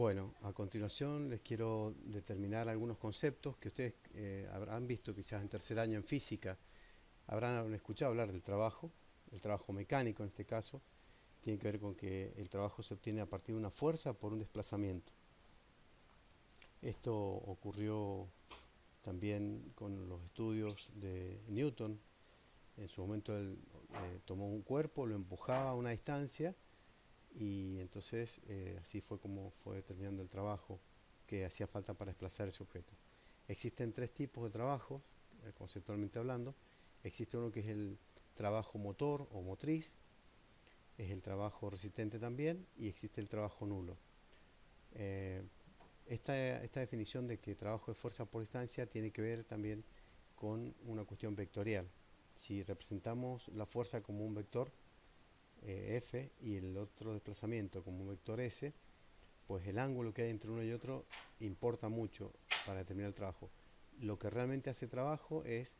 Bueno, a continuación les quiero determinar algunos conceptos que ustedes habrán visto quizás en tercer año en física, habrán escuchado hablar del trabajo, el trabajo mecánico en este caso, tiene que ver con que el trabajo se obtiene a partir de una fuerza por un desplazamiento. Esto ocurrió también con los estudios de Newton. En su momento él tomó un cuerpo, lo empujaba a una distancia y entonces así fue como fue determinando el trabajo que hacía falta para desplazar ese objeto. Existen tres tipos de trabajos, conceptualmente hablando. Existe uno que es el trabajo motor o motriz, es el trabajo resistente también, y existe el trabajo nulo. Eh, esta definición de que trabajo de fuerza por distancia tiene que ver también con una cuestión vectorial. Si representamos la fuerza como un vector, F, y el otro desplazamiento como un vector S, pues el ángulo que hay entre uno y otro importa mucho para determinar el trabajo. Lo que realmente hace trabajo es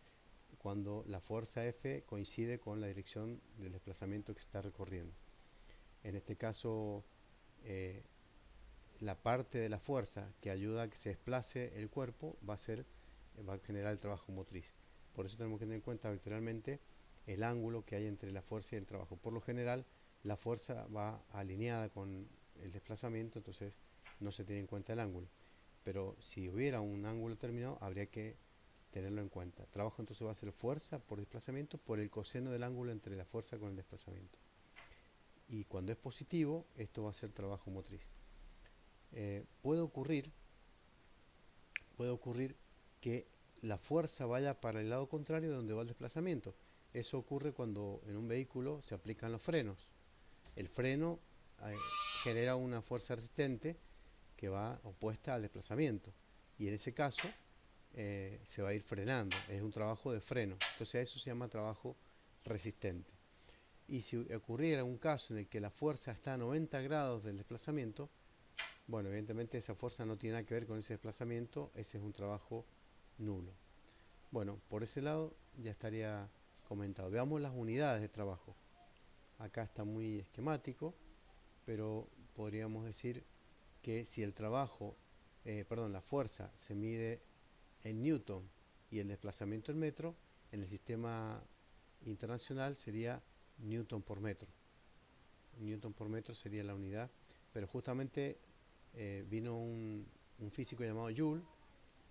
cuando la fuerza F coincide con la dirección del desplazamiento que se está recorriendo. En este caso, eh, la parte de la fuerza que ayuda a que se desplace el cuerpo va a generar el trabajo motriz. Por eso tenemos que tener en cuenta vectorialmente el ángulo que hay entre la fuerza y el trabajo. Por lo general, la fuerza va alineada con el desplazamiento, entonces no se tiene en cuenta el ángulo. Pero si hubiera un ángulo determinado, habría que tenerlo en cuenta. Trabajo entonces va a ser fuerza por desplazamiento por el coseno del ángulo entre la fuerza con el desplazamiento. Y cuando es positivo, esto va a ser trabajo motriz. Eh, puede ocurrir puede ocurrir que la fuerza vaya para el lado contrario de donde va el desplazamiento. Eso ocurre cuando en un vehículo se aplican los frenos. El freno eh, genera una fuerza resistente que va opuesta al desplazamiento, y en ese caso se va a ir frenando. Es un trabajo de freno, entonces a eso se llama trabajo resistente. Y si ocurriera un caso en el que la fuerza está a 90 grados del desplazamiento, bueno, evidentemente esa fuerza no tiene nada que ver con ese desplazamiento, ese es un trabajo nulo. Bueno, por ese lado ya estaría comentado. Veamos las unidades de trabajo. Acá está muy esquemático, pero podríamos decir que si el trabajo, perdón, la fuerza se mide en newton y el desplazamiento en metro, en el sistema internacional sería newton por metro. Newton por metro sería la unidad, pero justamente vino un físico llamado Joule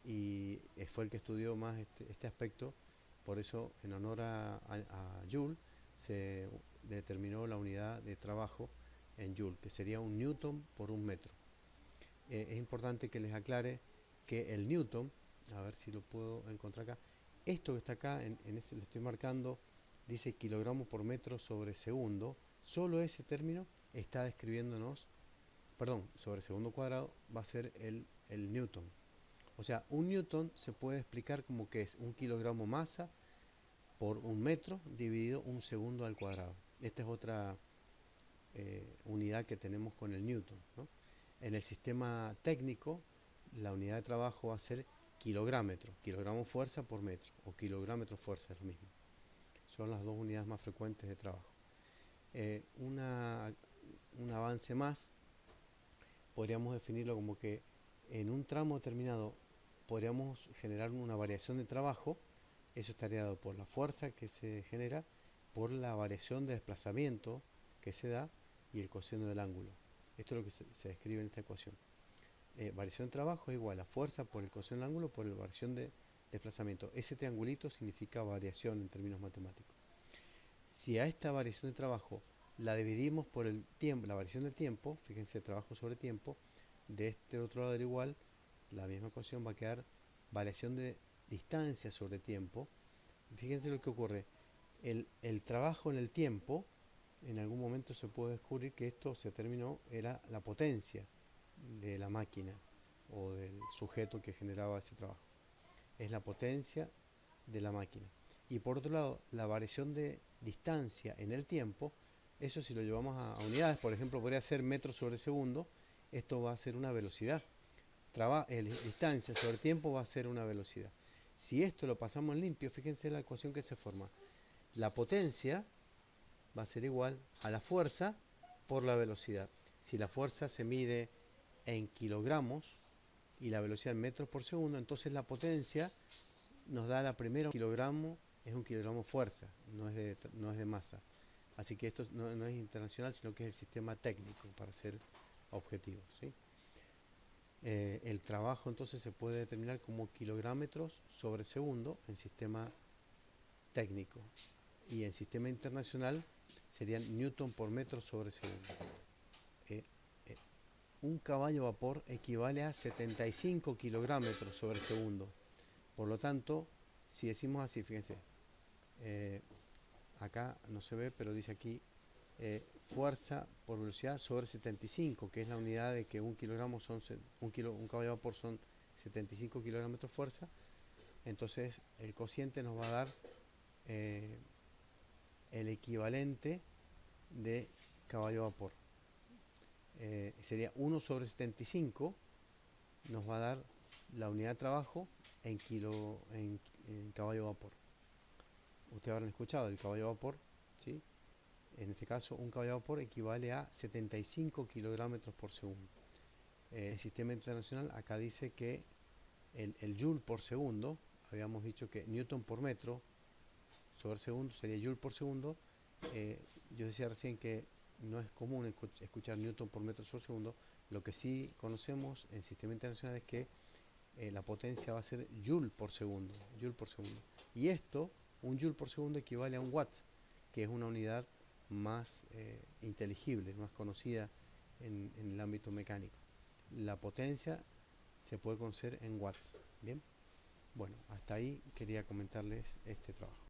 y fue el que estudió más este aspecto. Por eso, en honor a Joule, se determinó la unidad de trabajo en Joule, que sería un newton por un metro. Es importante que les aclare que el newton, a ver si lo puedo encontrar acá, esto que está acá, en este lo estoy marcando, dice kilogramos por metro sobre segundo. Solo ese término está describiéndonos, perdón, sobre segundo cuadrado va a ser el newton. O sea, un newton se puede explicar como que es un kilogramo masa por un metro dividido un segundo al cuadrado. Esta es otra unidad que tenemos con el newton, ¿no? En el sistema técnico, la unidad de trabajo va a ser kilográmetro, kilogramo fuerza por metro, o kilográmetro fuerza, es lo mismo. Son las dos unidades más frecuentes de trabajo. Eh, una, un avance más, podríamos definirlo como que en un tramo determinado podríamos generar una variación de trabajo. Eso estaría dado por la fuerza que se genera, por la variación de desplazamiento que se da y el coseno del ángulo. Esto es lo que se describe en esta ecuación. Variación de trabajo es igual a fuerza por el coseno del ángulo por la variación de desplazamiento. Ese triangulito significa variación en términos matemáticos. Si a esta variación de trabajo la dividimos por el tiempo, la variación del tiempo, fíjense, trabajo sobre tiempo, de este otro lado del igual, la misma ecuación va a quedar variación de distancia sobre tiempo. Fíjense lo que ocurre. El trabajo en el tiempo, en algún momento se puede descubrir que esto se terminó, era la potencia de la máquina o del sujeto que generaba ese trabajo. Es la potencia de la máquina. Y por otro lado, la variación de distancia en el tiempo, eso si lo llevamos a unidades, por ejemplo, podría ser metros sobre segundo, esto va a ser una velocidad. Distancia sobre tiempo va a ser una velocidad. Si esto lo pasamos en limpio, fíjense la ecuación que se forma. La potencia va a ser igual a la fuerza por la velocidad. Si la fuerza se mide en kilogramos y la velocidad en metros por segundo, entonces la potencia nos da la primera kilogramo, es un kilogramo fuerza, no es de masa. Así que esto no es internacional, sino que es el sistema técnico para ser objetivos, ¿sí? El trabajo entonces se puede determinar como kilográmetros sobre segundo en sistema técnico, y en sistema internacional serían newton por metro sobre segundo. Eh, eh, un caballo vapor equivale a 75 kilográmetros sobre segundo. Por lo tanto, si decimos así, fíjense, acá no se ve, pero dice aquí fuerza por velocidad sobre 75, que es la unidad de que un kilogramo son un caballo de vapor son 75 kilómetros fuerza. Entonces el cociente nos va a dar el equivalente de caballo de vapor. Sería 1 sobre 75, nos va a dar la unidad de trabajo en caballo de vapor. Ustedes habrán escuchado el caballo de vapor, ¿sí? En este caso, un caballo de vapor equivale a 75 kilómetros por segundo. El sistema internacional acá dice que el joule por segundo, habíamos dicho que newton por metro sobre segundo sería joule por segundo. Yo decía recién que no es común escuchar newton por metro sobre segundo. Lo que sí conocemos en sistema internacional es que la potencia va a ser joule por segundo. Y esto, un joule por segundo equivale a un watt, que es una unidad más inteligible, más conocida en el ámbito mecánico. La potencia se puede conocer en watts. Bien, bueno, hasta ahí quería comentarles este trabajo.